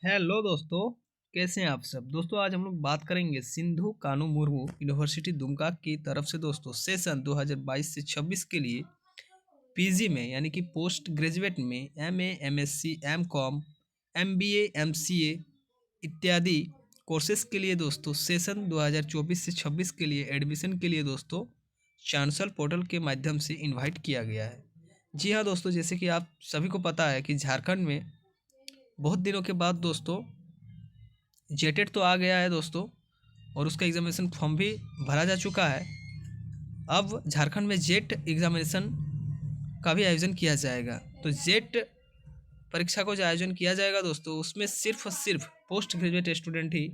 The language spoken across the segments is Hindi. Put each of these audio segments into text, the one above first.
हेलो दोस्तों, कैसे हैं आप सब। दोस्तों आज हम लोग बात करेंगे सिंधु कानू मुर्मू यूनिवर्सिटी दुमका की तरफ से दोस्तों सेशन 2022 से 26 के लिए पीजी में यानी कि पोस्ट ग्रेजुएट में MA, MSc, MCom, MBA, MCA इत्यादि कोर्सेज के लिए दोस्तों सेशन 2024 से 26 के लिए एडमिशन के लिए दोस्तों चांसल पोर्टल के माध्यम से इनवाइट किया गया है। जी हाँ दोस्तों, जैसे कि आप सभी को पता है कि झारखंड में बहुत दिनों के बाद दोस्तों जेटेट तो आ गया है दोस्तों, और उसका एग्जामिनेशन फॉर्म भी भरा जा चुका है। अब झारखंड में जेट एग्जामिनेशन का भी आयोजन किया जाएगा। तो जेट परीक्षा को जो आयोजन किया जाएगा दोस्तों, उसमें सिर्फ और सिर्फ पोस्ट ग्रेजुएट स्टूडेंट ही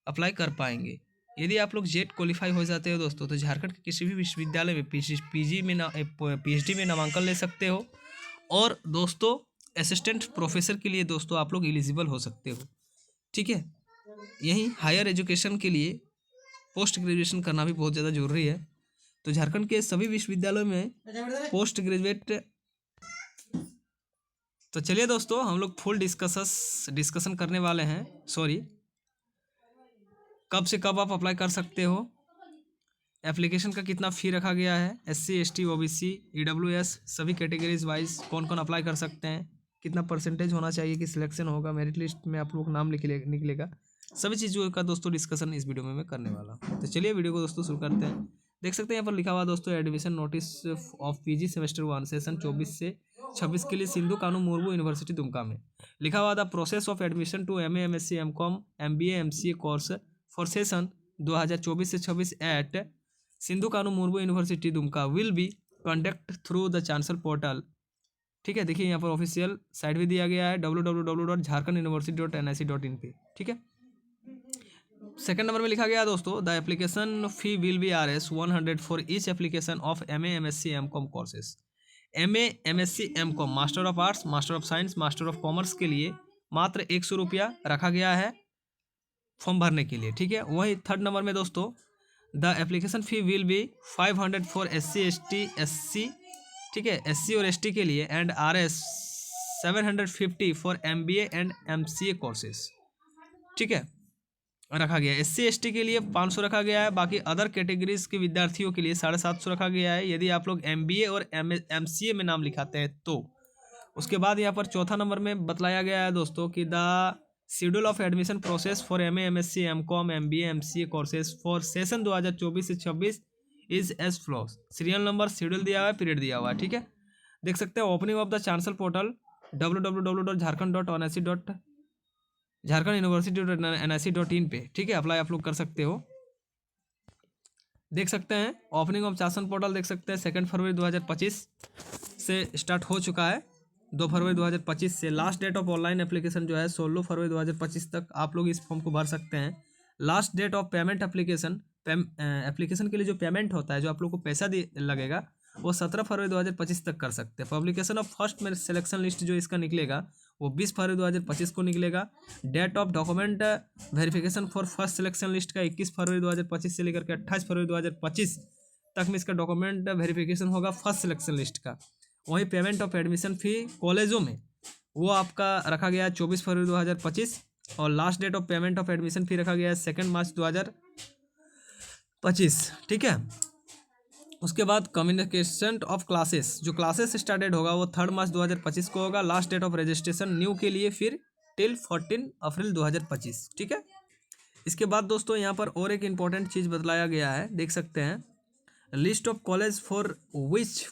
अप्लाई कर पाएंगे। यदि आप लोग जेट क्वालिफाई हो जाते हो दोस्तों, तो झारखंड के किसी भी विश्वविद्यालय में पीएचडी में नामांकन ले सकते हो। और दोस्तों असिस्टेंट प्रोफेसर के लिए दोस्तों आप लोग एलिजिबल हो सकते हो। ठीक है, यहीं हायर एजुकेशन के लिए पोस्ट ग्रेजुएशन करना भी बहुत ज़्यादा जरूरी है। तो झारखंड के सभी विश्वविद्यालयों में पोस्ट ग्रेजुएट। तो चलिए दोस्तों, हम लोग फुल डिस्कशन करने वाले हैं। सॉरी, कब से कब आप अप्लाई कर सकते हो, एप्लीकेशन का कितना फ़ी रखा गया है, एससी, एसटी, ओबीसी, ईडब्ल्यूएस सभी कैटेगरीज वाइज कौन कौन अप्लाई कर सकते हैं, कितना परसेंटेज होना चाहिए कि सिलेक्शन होगा, मेरिट लिस्ट में आप लोग नाम निकलेगा, सभी चीज़ों का दोस्तों डिस्कशन इस वीडियो में मैं करने वाला हूँ। तो चलिए वीडियो को दोस्तों शुरू करते हैं। देख सकते हैं यहाँ पर लिखा हुआ दोस्तों admission notice of PG semester 1 session 24 से 26 के लिए सिंधु कानू मुर्मू यूनिवर्सिटी दुमका में लिखा हुआ the process of admission to MA, MSc, MCom, MBA, MCA course for session 2024 से 26 at Sido Kanhu Murmu university Dumka will be conduct through the chancellor portal. ठीक है, देखिए यहाँ पर ऑफिशियल साइट भी दिया गया है www.jharkhanduniversity.nic.in पे। ठीक है, सेकंड नंबर में लिखा गया दोस्तों the application fee will be Rs 100 for each application of MA, MSc, MCom courses. MA, MSc, MCom, master of arts, master of science, master of commerce के लिए मात्र 100 रुपया रखा गया है फॉर्म भरने के लिए। ठीक है, वही थर्ड नंबर में दोस्तों the application fee will be 500 for SC, ST, SC, ठीक है, एससी और एसटी के लिए and Rs 750 for MBA and MCA courses. ठीक है, रखा गया है। एससी एसटी के लिए 500 रखा गया है, बाकी अदर कैटेगरीज के विद्यार्थियों के लिए 750 रखा गया है यदि आप लोग एमबीए और एमसीए में नाम लिखाते हैं तो। उसके बाद यहाँ पर चौथा नंबर में बतलाया गया है दोस्तों कि the schedule of admission process for MA, MSc, MCom, MBA, MCA courses for session 2024 से 26 is as follows. Serial number, schedule दिया हुआ है, पीरियड दिया हुआ है। ठीक है, देख सकते हैं opening of the chancellor portal www.jharkhand.यूनिवर्सिटी.nic.in पे। ठीक है, अप्लाई आप लोग कर सकते हो। देख सकते हैं ओपनिंग ऑफ चांसल पोर्टल, देख सकते हैं 2 फरवरी 2025 से स्टार्ट हो चुका है। 2 फरवरी 2025 से last date of online application जो है 16 फरवरी 2025 तक आप लोग इस फॉर्म को भर सकते हैं। Last date of payment application के लिए जो पेमेंट होता है, जो आप लोग को पैसा लगेगा, वो 17 फरवरी 2025 तक कर सकते हैं। Publication of first merit selection list जो इसका निकलेगा वो 20 फरवरी 2025 को निकलेगा। Date of document verification for first selection list का 21 फरवरी 2025 से लेकर के 28 फरवरी 2025 तक में इसका डॉक्यूमेंट वेरिफिकेशन होगा फर्स्ट सिलेक्शन लिस्ट का। वहीं पेमेंट ऑफ एडमिशन फ़ी कॉलेजों में वो आपका रखा गया है 24 फरवरी 2025, और last date of payment of admission fee रखा गया है 2 मार्च 2025। ठीक है, उसके बाद कम्युनिकेशन ऑफ क्लासेस, जो क्लासेस स्टार्टेड होगा वो 3 मार्च 2025 को होगा। Last date of registration new के लिए फिर टिल 14 अप्रैल 2025। ठीक है, इसके बाद दोस्तों यहाँ पर और एक इम्पॉर्टेंट चीज़ बतलाया गया है, देख सकते हैं list of college for which,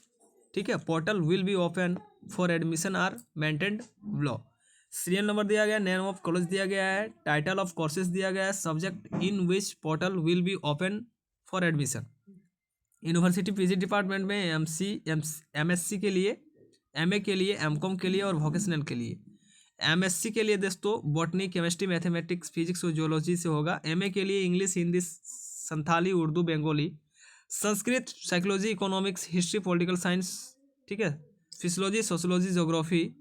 ठीक है, portal will be open for admission are maintained below. Serial number दिया गया, नेम ऑफ कॉलेज दिया गया है, टाइटल ऑफ कोर्सेज दिया गया है, subject in which portal will be open for admission. University PG department में एमएससी के लिए, एमए के लिए, एमकॉम के लिए और वोकेशनल के लिए। एमएससी के लिए दोस्तों बॉटनी, केमिस्ट्री, मैथमेटिक्स, फिजिक्स और जियोलॉजी से होगा। एमए के लिए English, Hindi, Santhali, Urdu, Bengali, Sanskrit, psychology, economics, history, political science, ठीक है, फिजियोलॉजी, सोशोलॉजी, ज्योग्राफी,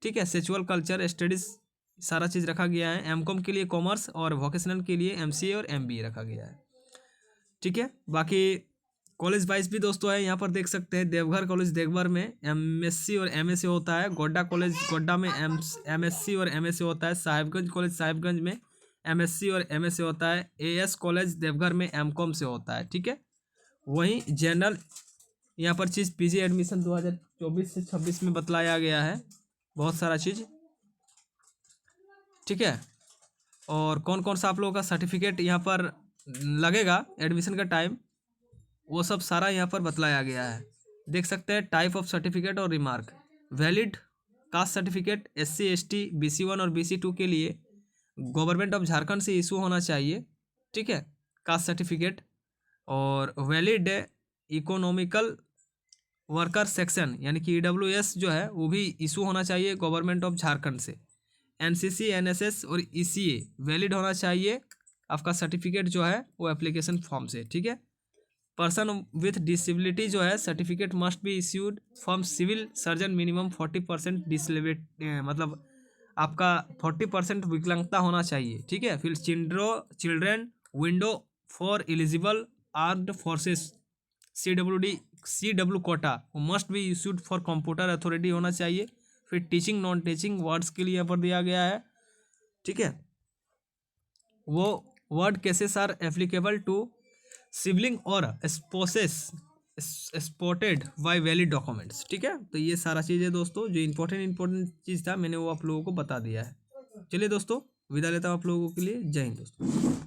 ठीक है, सेक्सुअल कल्चर स्टडीज़, सारा चीज़ रखा गया है। एमकॉम के लिए कॉमर्स और वोकेशनल के लिए एमसीए और एमबीए रखा गया है। ठीक है, बाकी कॉलेज वाइज भी दोस्तों है, यहाँ पर देख सकते हैं देवघर कॉलेज देवघर में एमएससी और एमएससी होता है, गोड्डा कॉलेज गोड्डा में एमएससी और एमएससी होता है, साहिबगंज कॉलेज साहिबगंज में एमएससी और एमएससी होता है, एएस कॉलेज देवघर में एमकॉम से होता है। ठीक है, वहीं जनरल यहाँ पर चीज़ पीजी एडमिशन 2024 से 26 में बतलाया गया है, बहुत सारा चीज़। ठीक है, और कौन कौन सा आप लोगों का सर्टिफिकेट यहाँ पर लगेगा एडमिशन का टाइम, वो सब सारा यहाँ पर बतलाया गया है। देख सकते हैं टाइप ऑफ सर्टिफिकेट और remark. Valid caste certificate SC ST BC1 और BC2 के लिए गवर्नमेंट ऑफ झारखंड से इशू होना चाहिए। ठीक है, कास्ट सर्टिफिकेट। और वैलिड इकोनॉमिकल वर्कर सेक्शन यानी कि EWS जो है वो भी इशू होना चाहिए गवर्नमेंट ऑफ झारखंड से। NCC NSS और ECA वैलिड होना चाहिए आपका सर्टिफिकेट जो है वो एप्लीकेशन फॉर्म से। ठीक है, पर्सन विथ डिसेबिलिटी जो है certificate must be issued from civil surgeon, minimum 40% disability, मतलब आपका 40% विकलांगता होना चाहिए। ठीक है, फिर children window for eligible armed forces CW quota must be issued for computer authority होना चाहिए। फिर टीचिंग नॉन टीचिंग वर्ड्स के लिए यहाँ पर दिया गया है। ठीक है, वो word cases are applicable to sibling और spouses spotted by valid documents. ठीक है, तो ये सारा चीज़ है दोस्तों, जो इंपॉर्टेंट चीज़ था मैंने वो आप लोगों को बता दिया है। चलिए दोस्तों, विदा लेता हूँ आप लोगों के लिए। जय हिंद दोस्तों।